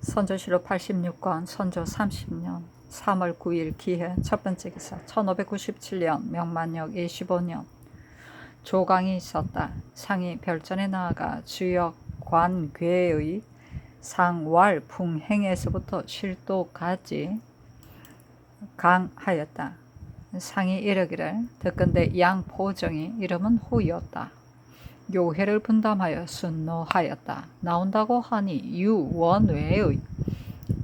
선조실록 86권 선조 30년 3월 9일 기해 첫 번째 기사 1597년 명만역 25년 조강이 있었다. 상이 별전에 나아가 주역 관괴의 상왈 풍행에서부터 실도까지 강하였다. 상이 이르기를 듣건대 양포정이 이름은 후였다. 요해를 분담하여 순노하였다. 나온다고 하니 유원외의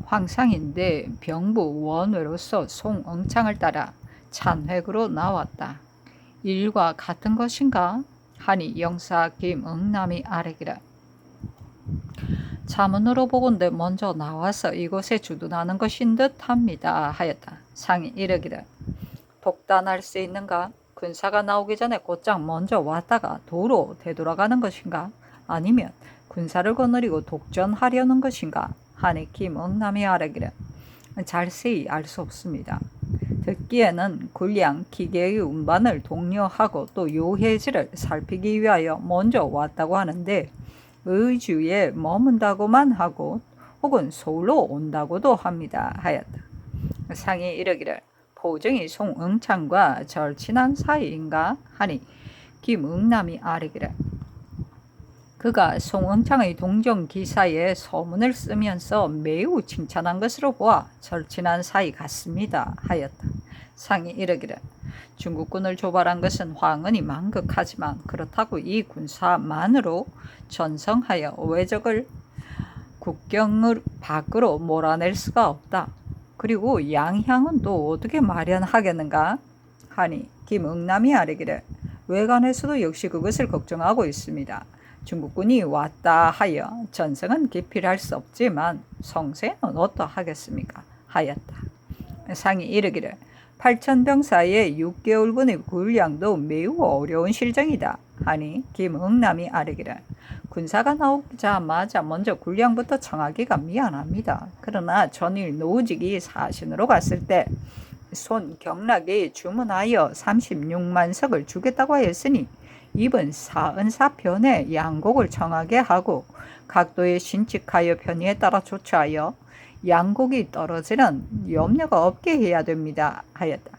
황상인데 병부 원외로서 송응창을 따라 찬획으로 나왔다. 일과 같은 것인가? 하니 영사 김응남이 아뢰기라. 자문으로 보건대 먼저 나와서 이곳에 주둔하는 것인 듯합니다 하였다. 상이 이르기를 독단할 수 있는가? 군사가 나오기 전에 곧장 먼저 왔다가 도로 되돌아가는 것인가? 아니면 군사를 거느리고 독전하려는 것인가? 하니 김응남이 아뢰기를 잘세히 알 수 없습니다. 듣기에는 군량 기계의 운반을 독려하고 또 요해지를 살피기 위하여 먼저 왔다고 하는데 의주에 머문다고만 하고 혹은 서울로 온다고도 합니다 하였다. 상이 이르기를 포정이 송응창과 절친한 사이인가? 하니 김응남이 아뢰기를 그가 송응창의 동정기사에 서문을 쓰면서 매우 칭찬한 것으로 보아 절친한 사이 같습니다 하였다. 상이 이르기를 중국군을 조발한 것은 황은이 망극하지만 그렇다고 이 군사만으로 전성하여 외적을 국경을 밖으로 몰아낼 수가 없다. 그리고 양향은 또 어떻게 마련하겠는가? 하니 김응남이 아뢰기를 외관에서도 역시 그것을 걱정하고 있습니다. 중국군이 왔다 하여 전성은 기필할 수 없지만 성세는 어떠하겠습니까? 하였다. 상이 이르기를 8,000병사의 6개월분의 군량도 매우 어려운 실정이다. 하니 김응남이 아뢰기를 군사가 나오자마자 먼저 군량부터 청하기가 미안합니다. 그러나 전일 노직이 사신으로 갔을 때 손경락이 주문하여 36만 석을 주겠다고 하였으니 이번 사은사편에 양곡을 청하게 하고 각도에 신칙하여 편의에 따라 조처하여 양곡이 떨어지는 염려가 없게 해야 됩니다 하였다.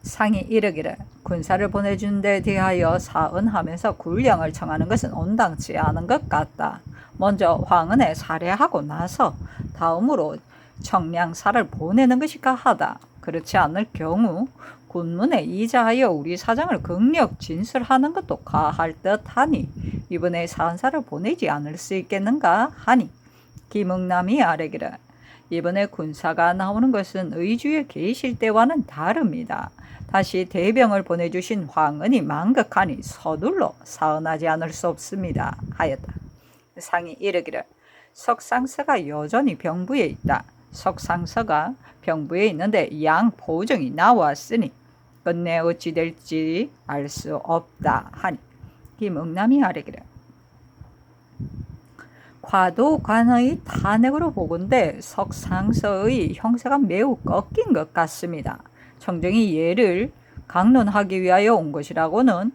상이 이르기를 군사를 보내준 데 대하여 사은하면서 군량을 청하는 것은 온당치 않은 것 같다. 먼저 황은에 살해하고 나서 다음으로 청량사를 보내는 것이 가하다. 그렇지 않을 경우 군문에 이자하여 우리 사정을 극력 진술하는 것도 가할 듯하니 이번에 사은사를 보내지 않을 수 있겠는가 하니 김응남이 아뢰기를 이번에 군사가 나오는 것은 의주에 계실 때와는 다릅니다. 다시 대병을 보내주신 황은이 망극하니 서둘러 사은하지 않을 수 없습니다 하였다. 상이 이르기를 석상서가 여전히 병부에 있다. 석상서가 병부에 있는데 양포정이 나왔으니 끝내 어찌 될지 알 수 없다 하니 김응남이 아뢰기를 과도관의 탄핵으로 보건대 석상서의 형세가 매우 꺾인 것 같습니다. 청정이 예를 강론하기 위하여 온 것이라고는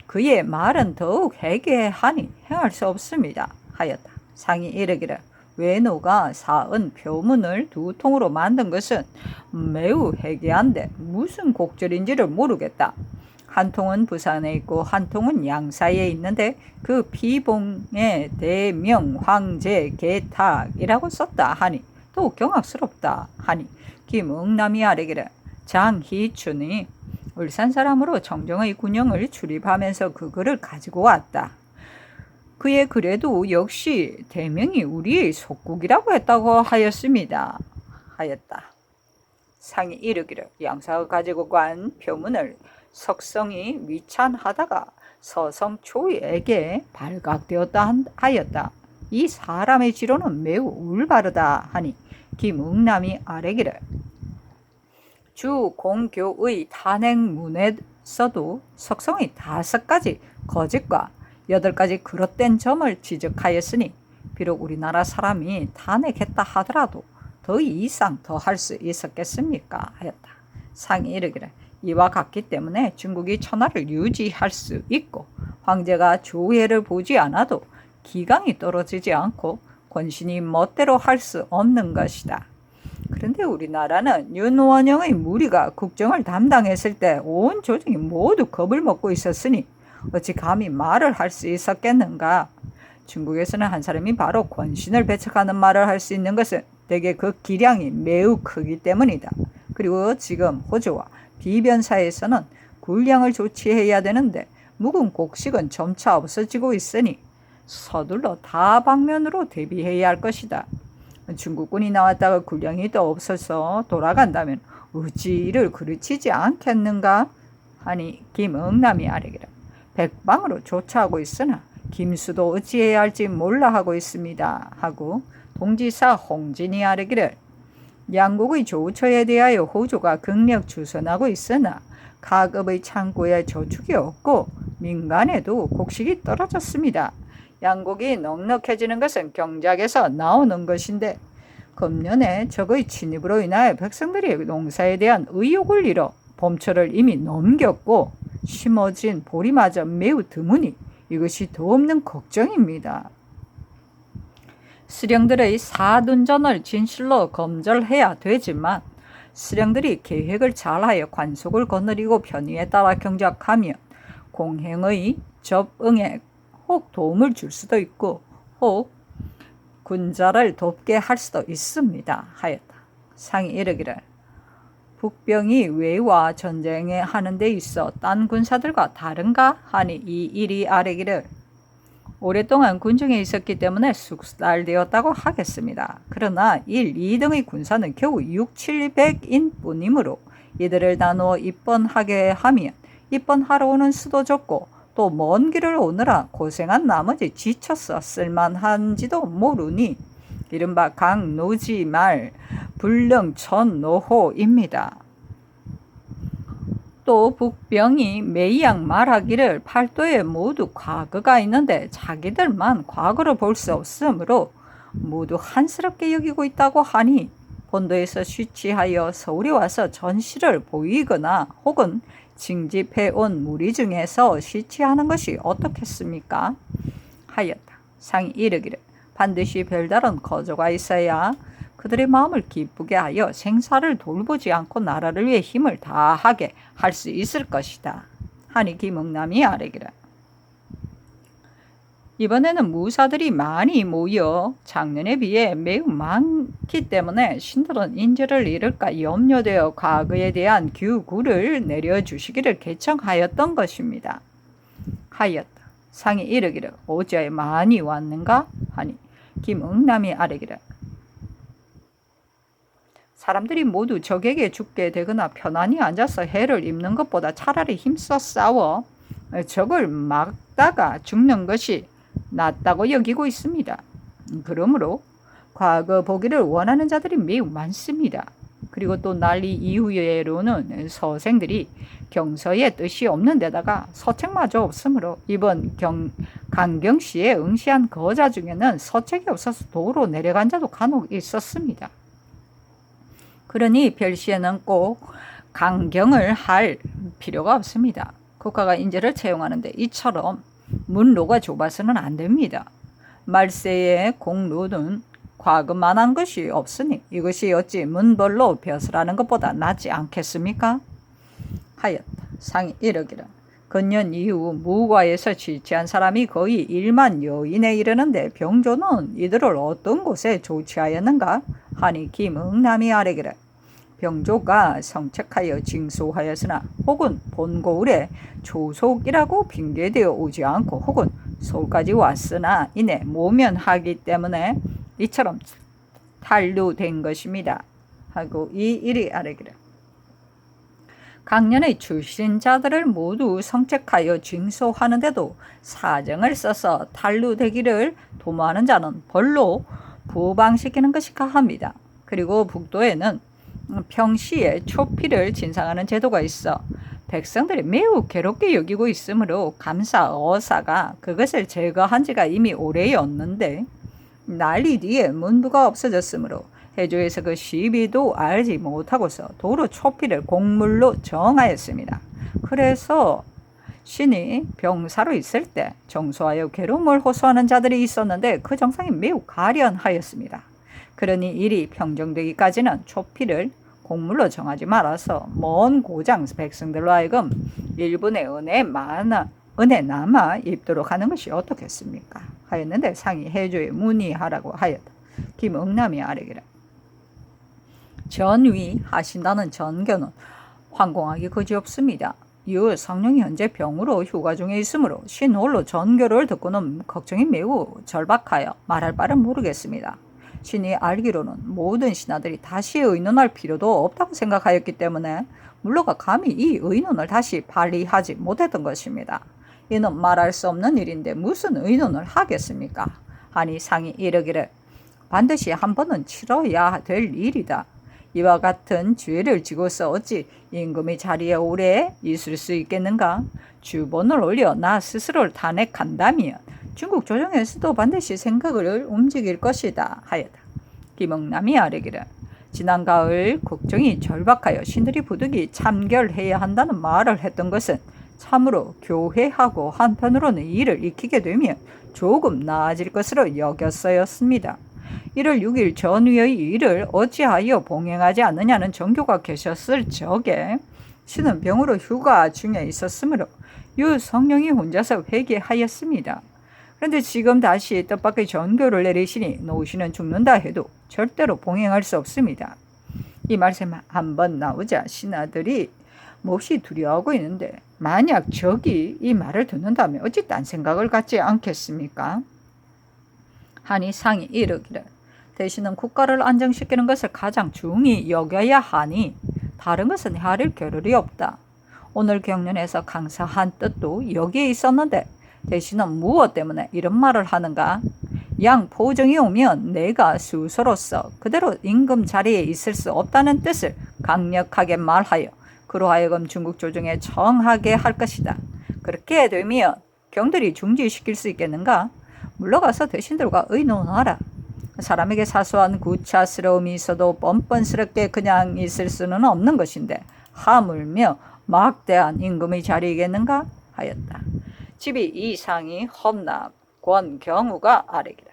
그의 말은 더욱 해괴하니 행할 수 없습니다 하였다. 상이 이르기를 외노가 사은 표문을 두 통으로 만든 것은 매우 해괴한데 무슨 곡절인지를 모르겠다. 한 통은 부산에 있고 한 통은 양사에 있는데 그 피봉에 대명 황제 개탁이라고 썼다 하니 또 경악스럽다 하니 김응남이 아뢰기를 장희춘이 울산 사람으로 정정의 군영을 출입하면서 그 글을 가지고 왔다. 그의 글에도 역시 대명이 우리의 속국이라고 했다고 하였습니다 하였다. 상이 이르기를 양사가 가지고 간 표문을 석성이 위찬하다가 서성초에게 발각되었다 하였다. 이 사람의 지로는 매우 올바르다 하니 김응남이 아뢰기를 주공교의 탄핵문에서도 석성이 5가지 거짓과 8가지 그릇된 점을 지적하였으니 비록 우리나라 사람이 탄핵했다 하더라도 더 이상 더 할 수 있었겠습니까? 하였다. 상이 이르기를 이와 같기 때문에 중국이 천하를 유지할 수 있고 황제가 조혜를 보지 않아도 기강이 떨어지지 않고 권신이 멋대로 할 수 없는 것이다. 그런데 우리나라는 윤원영의 무리가 국정을 담당했을 때 온 조정이 모두 겁을 먹고 있었으니 어찌 감히 말을 할 수 있었겠는가? 중국에서는 한 사람이 바로 권신을 배척하는 말을 할 수 있는 것은 대개 그 기량이 매우 크기 때문이다. 그리고 지금 호주와 비변사에서는 군량을 조치해야 되는데 묵은 곡식은 점차 없어지고 있으니 서둘러 다방면으로 대비해야 할 것이다. 중국군이 나왔다가 군량이 또 없어서 돌아간다면 어찌 이를 그르치지 않겠는가? 하니 김응남이 아뢰기를 백방으로 조처하고 있으나 김수도 어찌해야 할지 몰라 하고 있습니다. 하고 동지사 홍진이 아뢰기를 양국의 조처에 대하여 호주가 극력 주선하고 있으나 가급의 창고에 저축이 없고 민간에도 곡식이 떨어졌습니다. 양국이 넉넉해지는 것은 경작에서 나오는 것인데 금년에 적의 침입으로 인하여 백성들이 농사에 대한 의욕을 잃어 봄철을 이미 넘겼고 심어진 보리마저 매우 드무니 이것이 더없는 걱정입니다. 수령들의 사둔전을 진실로 검절해야 되지만 수령들이 계획을 잘하여 관속을 거느리고 편의에 따라 경작하면 공행의 접응에 혹 도움을 줄 수도 있고 혹 군자를 돕게 할 수도 있습니다. 하였다. 상이 이르기를 북병이 외와 전쟁에 하는 데 있어 딴 군사들과 다른가? 하니 이 일이 아뢰기를 오랫동안 군중에 있었기 때문에 숙달되었다고 하겠습니다. 그러나 1, 2등의 군사는 겨우 6, 700인 뿐이므로 이들을 나누어 입번하게 하면 입번하러 오는 수도 적고 또 먼 길을 오느라 고생한 나머지 지쳐서 쓸만한지도 모르니 이른바 강노지말 불능천노호입니다. 또 북병이 매양 말하기를 팔도에 모두 과거가 있는데 자기들만 과거를 볼 수 없으므로 모두 한스럽게 여기고 있다고 하니 본도에서 쉬취하여 서울에 와서 전시를 보이거나 혹은 징집해온 무리 중에서 쉬취하는 것이 어떻겠습니까? 하였다. 상이 이르기를 반드시 별다른 거조가 있어야 그들의 마음을 기쁘게 하여 생사를 돌보지 않고 나라를 위해 힘을 다하게 할 수 있을 것이다. 하니 김응남이 아뢰기를 이번에는 무사들이 많이 모여 작년에 비해 매우 많기 때문에 신들은 인재를 잃을까 염려되어 과거에 대한 규구를 내려주시기를 개청하였던 것입니다. 하였다. 상이 이르기를 어제 많이 왔는가? 하니 김응남이 아뢰기를 사람들이 모두 적에게 죽게 되거나 편안히 앉아서 해를 입는 것보다 차라리 힘써 싸워 적을 막다가 죽는 것이 낫다고 여기고 있습니다. 그러므로 과거 보기를 원하는 자들이 매우 많습니다. 그리고 또 난리 이후에로는 서생들이 경서에 뜻이 없는 데다가 서책마저 없으므로 이번 강경시에 응시한 거자 중에는 서책이 없어서 도로 내려간 자도 간혹 있었습니다. 그러니 별시에는 꼭 강경을 할 필요가 없습니다. 국가가 인재를 채용하는데 이처럼 문로가 좁아서는 안 됩니다. 말세의 공로는 과거만한 것이 없으니 이것이 어찌 문벌로 벼슬하는 것보다 낫지 않겠습니까? 하였다. 상이 이르기를 건년 이후 무과에서 취취한 사람이 거의 1만 여인에 이르는데 병조는 이들을 어떤 곳에 조치하였는가? 하니 김응남이 아뢰기를 병조가 성책하여 징수하였으나 혹은 본고을에 조속이라고 핑계되어 오지 않고 혹은 서울까지 왔으나 이내 모면하기 때문에 이처럼 탄류된 것입니다. 하고 이 일이 아뢰기를 강년의 출신자들을 모두 성책하여 징수하는데도 사정을 써서 탄류되기를 도모하는 자는 벌로 부방시키는 것이 가합니다. 그리고 북도에는 평시에 초피를 진상하는 제도가 있어 백성들이 매우 괴롭게 여기고 있으므로 감사 어사가 그것을 제거한 지가 이미 오래였는데 난리 뒤에 문부가 없어졌으므로 해조에서 그 시비도 알지 못하고서 도로 초피를 공물로 정하였습니다. 그래서 신이 병사로 있을 때 정수하여 괴로움을 호소하는 자들이 있었는데 그 정상이 매우 가련하였습니다. 그러니 일이 평정되기까지는 초피를 공물로 정하지 말아서 먼 고장 백성들로 하여금 일분의 은혜 남아 입도록 하는 것이 어떻겠습니까? 하였는데 상이 해조에 문의하라고 하였다. 김응남이 아뢰기를 전위 하신다는 전교는 황공하기 그지없습니다. 유 성령이 현재 병으로 휴가 중에 있으므로 신홀로 전교를 듣고는 걱정이 매우 절박하여 말할 바를 모르겠습니다. 신이 알기로는 모든 신하들이 다시 의논할 필요도 없다고 생각하였기 때문에 물러가 감히 이 의논을 다시 발의하지 못했던 것입니다. 이는 말할 수 없는 일인데 무슨 의논을 하겠습니까? 하니 상이 이르기를 반드시 한 번은 치러야 될 일이다. 이와 같은 죄를 지고서 어찌 임금의 자리에 오래 있을 수 있겠는가? 주본을 올려 나 스스로를 탄핵한다면 중국 조정에서도 반드시 생각을 움직일 것이다 하였다. 김응남이 아뢰기를 지난 가을 국정이 절박하여 신들이 부득이 참결해야 한다는 말을 했던 것은 참으로 교회하고 한편으로는 이를 익히게 되면 조금 나아질 것으로 여겼어였습니다. 1월 6일 전위의 일을 어찌하여 봉행하지 않느냐는 정교가 계셨을 적에 신은 병으로 휴가 중에 있었으므로 유 성령이 혼자서 회개하였습니다. 그런데 지금 다시 뜻밖의 전교를 내리시니 노신은 죽는다 해도 절대로 봉행할 수 없습니다. 이 말씀 한번 나오자 신하들이 몹시 두려워하고 있는데 만약 적이 이 말을 듣는다면 어찌 딴 생각을 갖지 않겠습니까? 하니 상이 이르기를 대신은 국가를 안정시키는 것을 가장 중히 여겨야 하니 다른 것은 헤아릴 겨를이 없다. 오늘 경륜에서 강사한 뜻도 여기에 있었는데 대신은 무엇 때문에 이런 말을 하는가? 양 포정이 오면 내가 수소로서 그대로 임금 자리에 있을 수 없다는 뜻을 강력하게 말하여 그로 하여금 중국 조정에 청하게 할 것이다. 그렇게 되면 경들이 중지시킬 수 있겠는가? 물러가서 대신들과 의논하라. 사람에게 사소한 구차스러움이 있어도 뻔뻔스럽게 그냥 있을 수는 없는 것인데 하물며 막대한 임금의 자리이겠는가? 하였다. 집이 이상이 험납 권경우가 아뢰기를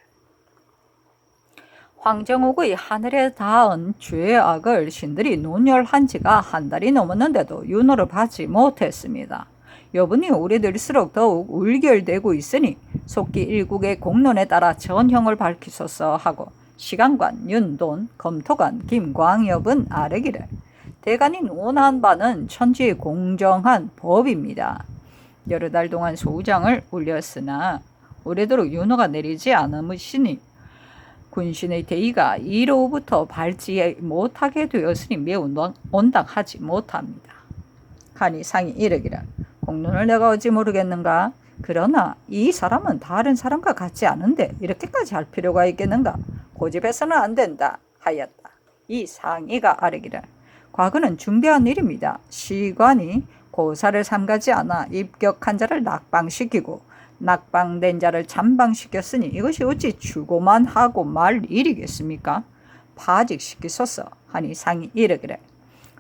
황정옥의 하늘에 닿은 죄악을 신들이 논열한 지가 한 달이 넘었는데도 윤호를 받지 못했습니다. 여분이 오래될수록 더욱 울결되고 있으니 속기 일국의 공론에 따라 전형을 밝히소서 하고 시간관 윤돈 검토관 김광엽은 아뢰기를 대간이 논한 바는 천지의 공정한 법입니다. 여러 달 동안 소우장을 올렸으나 오래도록 윤호가 내리지 않으시니 군신의 대의가 이로부터 발지 못하게 되었으니 매우 온당하지 못합니다. 하니 상이 이르기를 공론을 내가 어찌 모르겠는가? 그러나 이 사람은 다른 사람과 같지 않은데 이렇게까지 할 필요가 있겠는가? 고집해서는 안 된다 하였다. 이 상의가 아뢰기를 과거는 중대한 일입니다. 시관이 고사를 삼가지 않아 입격한 자를 낙방시키고 낙방된 자를 잠방시켰으니 이것이 어찌 주고만 하고 말 일이겠습니까? 파직시키소서 하니 상이 이르기를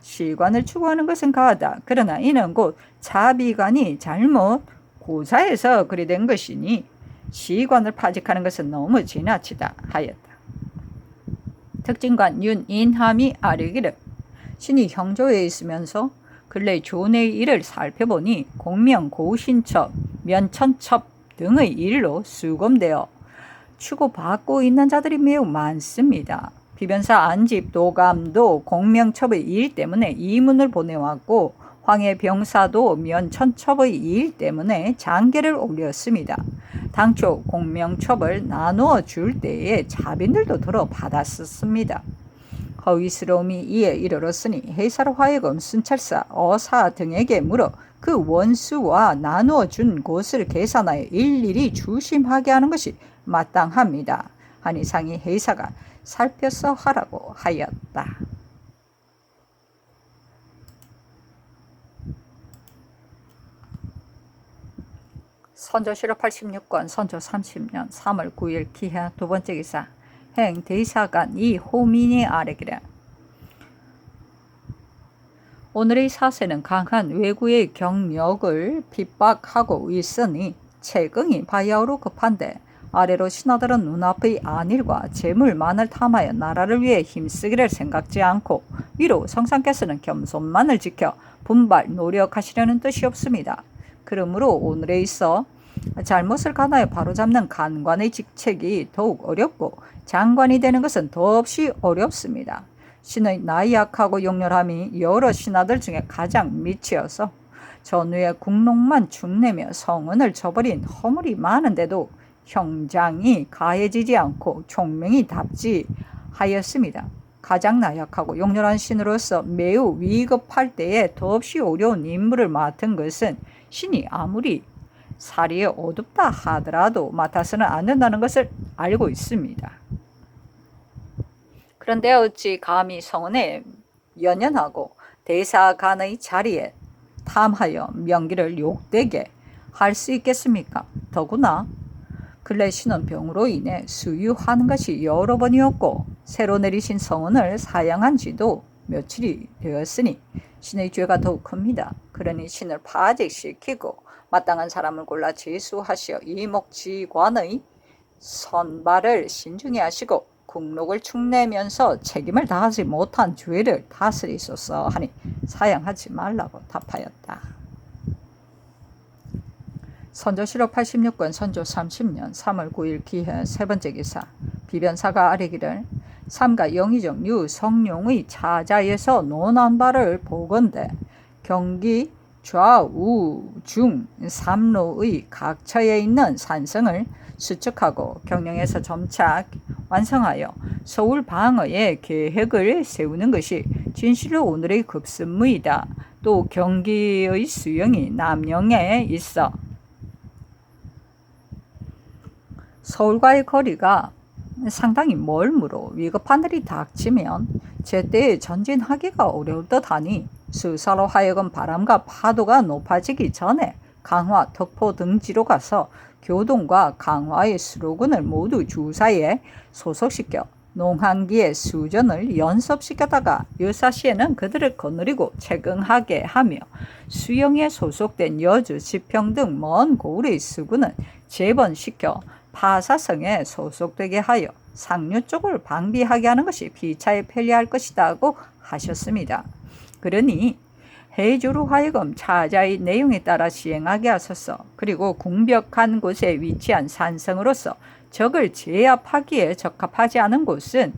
시관을 추구하는 것은 가하다. 그러나 이는 곧 자비관이 잘못 고사해서 그리 된 것이니 시관을 파직하는 것은 너무 지나치다 하였다. 특진관 윤인함이 아뢰기를 신이 형조에 있으면서 근래 조내의 일을 살펴보니 공명 고신첩, 면천첩 등의 일로 수검되어 추구받고 있는 자들이 매우 많습니다. 비변사 안집 도감도 공명첩의 일 때문에 이문을 보내왔고 황해 병사도 면천첩의 일 때문에 장계를 올렸습니다. 당초 공명첩을 나누어 줄 때에 자빈들도 들어받았습니다. 허위스러움이 이에 이르렀으니 해사로 하여금 순찰사, 어사 등에게 물어 그 원수와 나누어 준 곳을 계산하여 일일이 주심하게 하는 것이 마땅합니다. 하니 상이 해사가 살펴서 하라고 하였다. 선조실록 86권 선조 30년 3월 9일 기하 두 번째 기사 행 대사관 이 호민이 아뢰기를 오늘의 사세는 강한 외구의 경력을 핍박하고 있으니 채경이 바야흐로 급한데 아래로 신하들은 눈앞의 안일과 재물만을 탐하여 나라를 위해 힘쓰기를 생각지 않고 위로 성상께서는 겸손만을 지켜 분발 노력하시려는 뜻이 없습니다. 그러므로 오늘에 있어 잘못을 가하여 바로잡는 간관의 직책이 더욱 어렵고 장관이 되는 것은 더없이 어렵습니다. 신의 나약하고 용렬함이 여러 신하들 중에 가장 미치어서 전후에 국록만 축내며 성은을 저버린 허물이 많은데도 형장이 가해지지 않고 총명이 답지하였습니다. 가장 나약하고 용렬한 신으로서 매우 위급할 때에 더없이 어려운 임무를 맡은 것은 신이 아무리 사리에 어둡다 하더라도 맡아서는 안 된다는 것을 알고 있습니다. 그런데 어찌 감히 성은에 연연하고 대사관의 자리에 탐하여 명기를 욕되게 할 수 있겠습니까? 더구나 근래 신은 병으로 인해 수유하는 것이 여러 번이었고 새로 내리신 성은을 사양한 지도 며칠이 되었으니 신의 죄가 더욱 큽니다. 그러니 신을 파직시키고 마땅한 사람을 골라 제수하시어 이목지관의 선발을 신중히 하시고 국록을 축내면서 책임을 다하지 못한 죄를 다스리소서 하니 사양하지 말라고 답하였다. 선조실록 86권 선조 30년 3월 9일 기해 세 번째 기사. 비변사가 아뢰기를 삼가 영의정 유성룡의 차자에서 논한 바를 보건대 경기 좌우 중 삼로의 각처에 있는 산성을 수축하고 경령에서 점차 완성하여 서울 방어의 계획을 세우는 것이 진실로 오늘의 급선무이다. 또 경기의 수영이 남영에 있어 서울과의 거리가 상당히 멀므로 위급한 일이 닥치면 제때 전진하기가 어려울 듯하니 스스로 하여금 바람과 파도가 높아지기 전에 강화, 덕포 등지로 가서 교동과 강화의 수로군을 모두 주사에 소속시켜 농한기의 수전을 연습시켰다가 유사시에는 그들을 거느리고 채경하게 하며 수영에 소속된 여주, 지평 등 먼 고을의 수군은 재번시켜 파사성에 소속되게 하여 상류 쪽을 방비하게 하는 것이 비차에 편리할 것이다고 하셨습니다. 그러니 해주로 하여금 차자의 내용에 따라 시행하게 하소서. 그리고 궁벽한 곳에 위치한 산성으로서 적을 제압하기에 적합하지 않은 곳은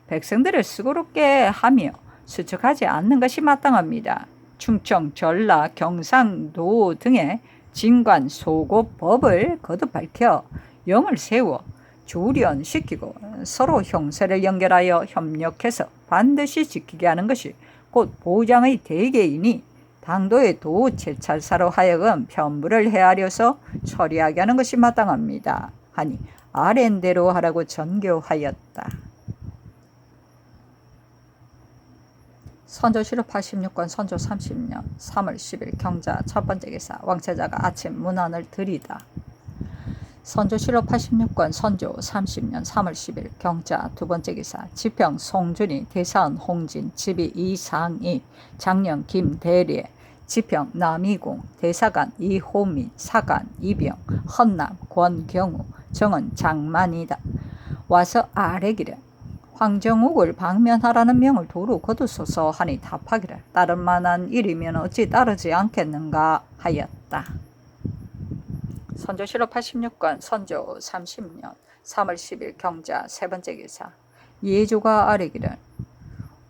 백성들을 수고롭게 하며 수척하지 않는 것이 마땅합니다. 충청, 전라, 경상도 등의 진관, 소고, 법을 거듭 밝혀 영을 세워 조련시키고 서로 형세를 연결하여 협력해서 반드시 지키게 하는 것이 곧 보장의 대계이니 당도의 도제찰사로 하여금 편부를 헤아려서 처리하게 하는 것이 마땅합니다. 하니 아랜대로 하라고 전교하였다. 선조실록 86권 선조 30년 3월 10일 경자 첫 번째 기사. 왕체자가 아침 문안을 들이다. 선조실록 86권 선조 30년 3월 10일 경자 두 번째 기사. 지평 송준이, 대사은 홍진, 지비 이상이, 장령 김대례, 지평 남이공, 대사관 이호민, 사관 이병, 헌남 권경우, 정은 장만이다. 와서 아뢰기를 황정옥을 방면하라는 명을 도로 거두소서 하니 답하기를 따를 만한 일이면 어찌 따르지 않겠는가 하였다. 선조실록 86권 선조 30년 3월 10일 경자 세 번째 기사. 예조가 아뢰기를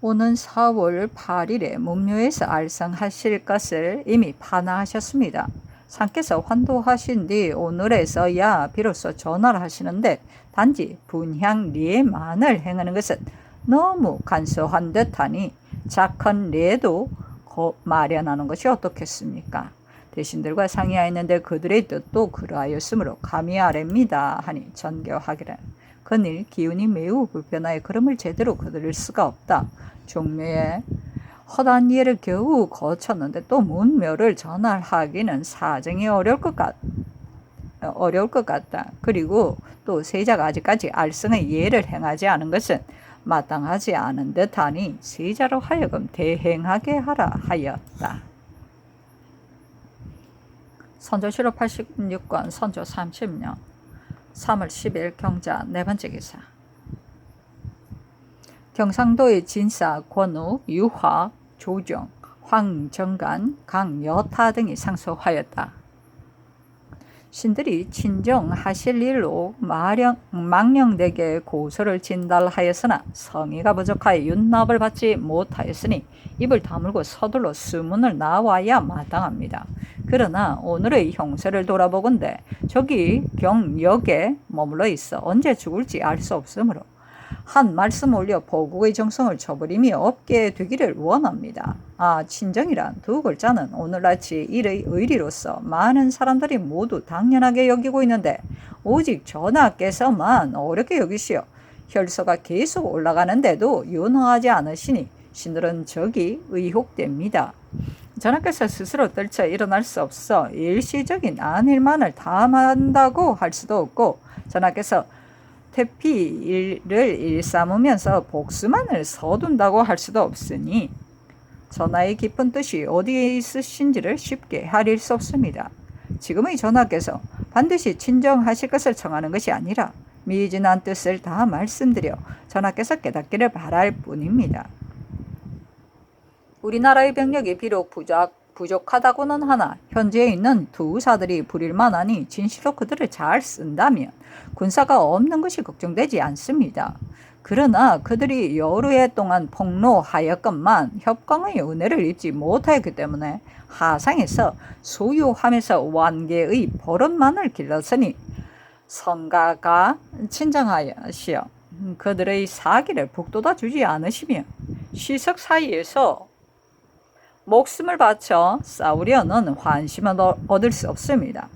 오는 4월 8일에 문묘에서 알성하실 것을 이미 판하하셨습니다. 상께서 환도하신 뒤 오늘에서야 비로소 전화를 하시는데 단지 분향 리에만을 행하는 것은 너무 간소한 듯하니 작은 리에도 마련하는 것이 어떻겠습니까? 대신들과 상의하였는데 그들의 뜻도 그러하였으므로 감히 아뢰입니다 하니 전교하기를 그늘 기운이 매우 불편하여 걸음을 제대로 거둘 수가 없다. 종묘에 허다한 예를 겨우 거쳤는데 또 문묘를 전할하기는 사정이 어려울 것 같다. 그리고 또 세자가 아직까지 알성의 예를 행하지 않은 것은 마땅하지 않은 듯하니 세자로 하여금 대행하게 하라 하였다. 선조실록 86권 선조 30년 3월 10일 경자 네 번째 기사. 경상도의 진사, 권우, 유화, 조정, 황정간, 강여타 등이 상소하였다. 신들이 친정하실 일로 망령되게 고소를 진달하였으나 성의가 부족하여 윤납을 받지 못하였으니 입을 다물고 서둘러 수문을 나와야 마땅합니다. 그러나 오늘의 형세를 돌아보건대 저기 경역에 머물러 있어 언제 죽을지 알 수 없으므로 한 말씀 올려 보국의 정성을 저버림이 없게 되기를 원합니다. 친정이란 두 글자는 오늘날치 일의 의리로서 많은 사람들이 모두 당연하게 여기고 있는데 오직 전하께서만 어렵게 여기시어 혈서가 계속 올라가는데도 윤허하지 않으시니 신들은 적이 의혹됩니다. 전하께서 스스로 떨쳐 일어날 수 없어 일시적인 안일만을 다한다고 할 수도 없고 전하께서 태피를 일삼으면서 복수만을 서둔다고 할 수도 없으니 전하의 깊은 뜻이 어디에 있으신지를 쉽게 헤아릴 수 없습니다. 지금의 전하께서 반드시 친정하실 것을 청하는 것이 아니라 미진한 뜻을 다 말씀드려 전하께서 깨닫기를 바랄 뿐입니다. 우리나라의 병력이 비록 부족하다고는 하나 현재에 있는 투사들이 부릴만하니 진실로 그들을 잘 쓴다면 군사가 없는 것이 걱정되지 않습니다. 그러나 그들이 여러 해 동안 폭로하였건만 협강의 은혜를 입지 못하였기 때문에 하상에서 소유하면서 완계의 버릇만을 길렀으니 성가가 친정하시어 그들의 사기를 북돋아 주지 않으시며 시석 사이에서 목숨을 바쳐 싸우려는 환심은 얻을 수 없습니다.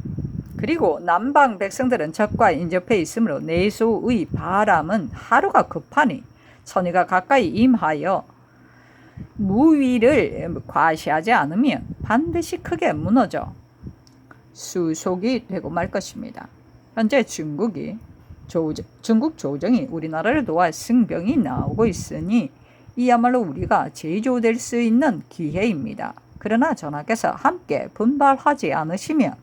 그리고 남방 백성들은 적과 인접해 있으므로 내소의 바람은 하루가 급하니 천의가 가까이 임하여 무위를 과시하지 않으면 반드시 크게 무너져 수속이 되고 말 것입니다. 현재 중국 조정이 우리나라를 도와 승병이 나오고 있으니 이야말로 우리가 제조될 수 있는 기회입니다. 그러나 전하께서 함께 분발하지 않으시면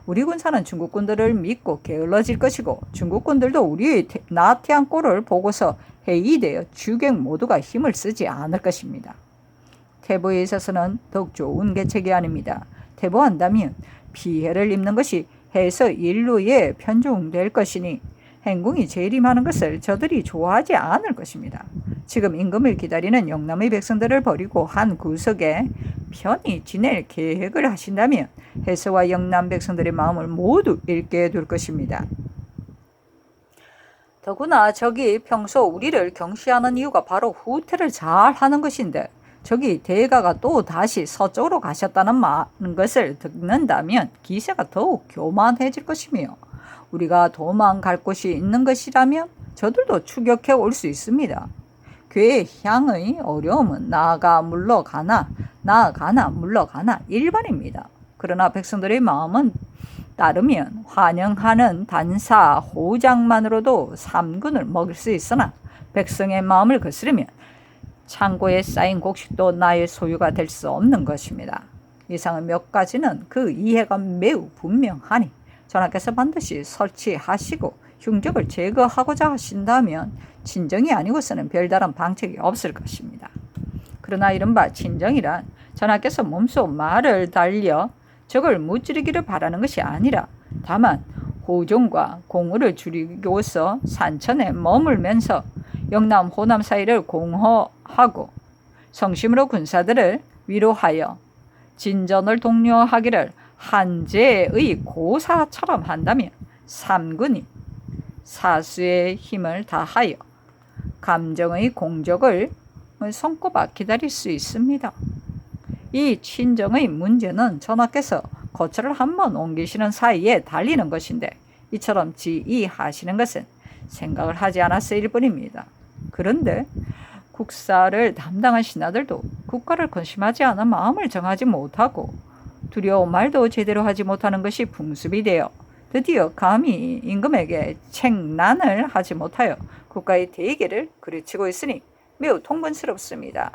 우리 군사는 중국군들을 믿고 게을러질 것이고 중국군들도 우리의 나태한 꼴을 보고서 해이되어 주객 모두가 힘을 쓰지 않을 것입니다. 퇴보에 있어서는 더욱 좋은 계책이 아닙니다. 퇴보한다면 피해를 입는 것이 해서 인류에 편중될 것이니 행궁이 재림하는 것을 저들이 좋아하지 않을 것입니다. 지금 임금을 기다리는 영남의 백성들을 버리고 한 구석에 편히 지낼 계획을 하신다면 해서와 영남 백성들의 마음을 모두 잃게 될 것입니다. 더구나 적이 평소 우리를 경시하는 이유가 바로 후퇴를 잘 하는 것인데 적이 대가가 또 다시 서쪽으로 가셨다는 것을 듣는다면 기세가 더욱 교만해질 것이며 우리가 도망갈 곳이 있는 것이라면 저들도 추격해 올 수 있습니다. 괴향의 어려움은 나아가나 물러가나 일반입니다. 그러나 백성들의 마음은 따르면 환영하는 단사 호장만으로도 3군을 먹을 수 있으나 백성의 마음을 거스르면 창고에 쌓인 곡식도 나의 소유가 될 수 없는 것입니다. 이상의 몇 가지는 그 이해가 매우 분명하니 전하께서 반드시 설치하시고 흉적을 제거하고자 하신다면 친정이 아니고서는 별다른 방책이 없을 것입니다. 그러나 이른바 친정이란 전하께서 몸소 말을 달려 적을 무찌르기를 바라는 것이 아니라 다만 호종과 공우를 줄이고서 산천에 머물면서 영남 호남 사이를 공허하고 성심으로 군사들을 위로하여 진전을 독려하기를 한제의 고사처럼 한다면 삼군이 사수의 힘을 다하여 감정의 공적을 손꼽아 기다릴 수 있습니다. 이 친정의 문제는 전하께서 거처를 한번 옮기시는 사이에 달리는 것인데 이처럼 지휘하시는 것은 생각을 하지 않았을 뿐입니다. 그런데 국사를 담당한 신하들도 국가를 건심하지 않아 마음을 정하지 못하고 두려운 말도 제대로 하지 못하는 것이 풍습이 되어 드디어 감히 임금에게 책난을 하지 못하여 국가의 대계를 그르치고 있으니 매우 통분스럽습니다.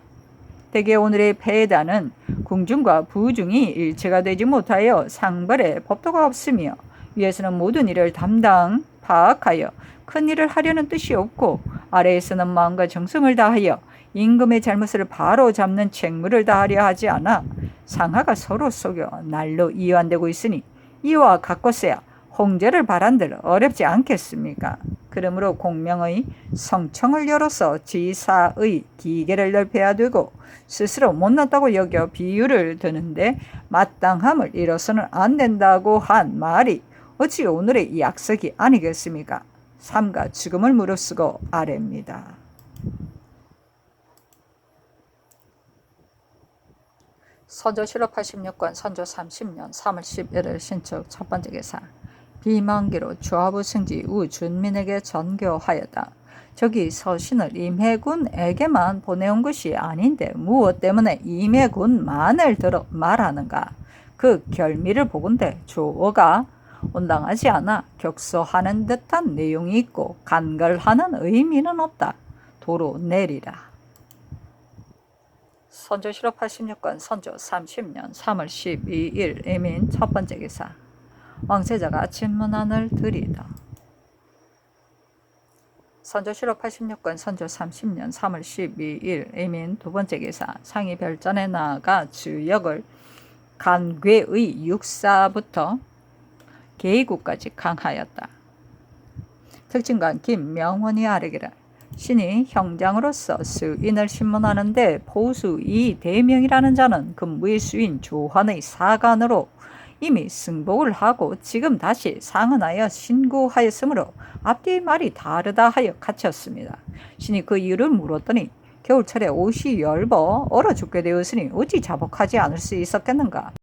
대개 오늘의 패단은 궁중과 부중이 일체가 되지 못하여 상벌에 법도가 없으며 위에서는 모든 일을 담당 파악하여 큰 일을 하려는 뜻이 없고 아래에서는 마음과 정성을 다하여 임금의 잘못을 바로 잡는 책무를 다하려 하지 않아 상하가 서로 속여 날로 이완되고 있으니 이와 같고서야 홍제를 바란들 어렵지 않겠습니까? 그러므로 공명의 성청을 열어서 지사의 기계를 넓혀야 되고 스스로 못났다고 여겨 비유를 드는데 마땅함을 잃어서는 안 된다고 한 말이 어찌 오늘의 약속이 아니겠습니까? 삼가 죽음을 무릅쓰고 아래입니다. 선조 실록 86권 선조 30년 3월 11일 신축 첫 번째 계사 비만기로 주하부 승지 우준민에게 전교하였다. 저기 서신을 임해군에게만 보내온 것이 아닌데 무엇 때문에 임해군만을 들어 말하는가? 그 결미를 보건대 조어가 온당하지 않아 격소하는 듯한 내용이 있고 간결하는 의미는 없다. 도로 내리라. 선조 실록 86권 선조 30년 3월 12일 이민 첫 번째 기사 왕세자가 친문안을 드리다. 선조 실록 86권 선조 30년 3월 12일 이민 두 번째 기사 상이 별전에 나아가 주역을 간괴의 육사부터 계의구까지 강하였다. 특징관 김명원이 아뢰기를 신이 형장으로서 수인을 신문하는데 보수 이 대명이라는 자는 근무의 수인 조환의 사관으로 이미 승복을 하고 지금 다시 상언하여 신고하였으므로 앞뒤의 말이 다르다 하여 갇혔습니다. 신이 그 이유를 물었더니 겨울철에 옷이 엷어 얼어 죽게 되었으니 어찌 자복하지 않을 수 있었겠는가.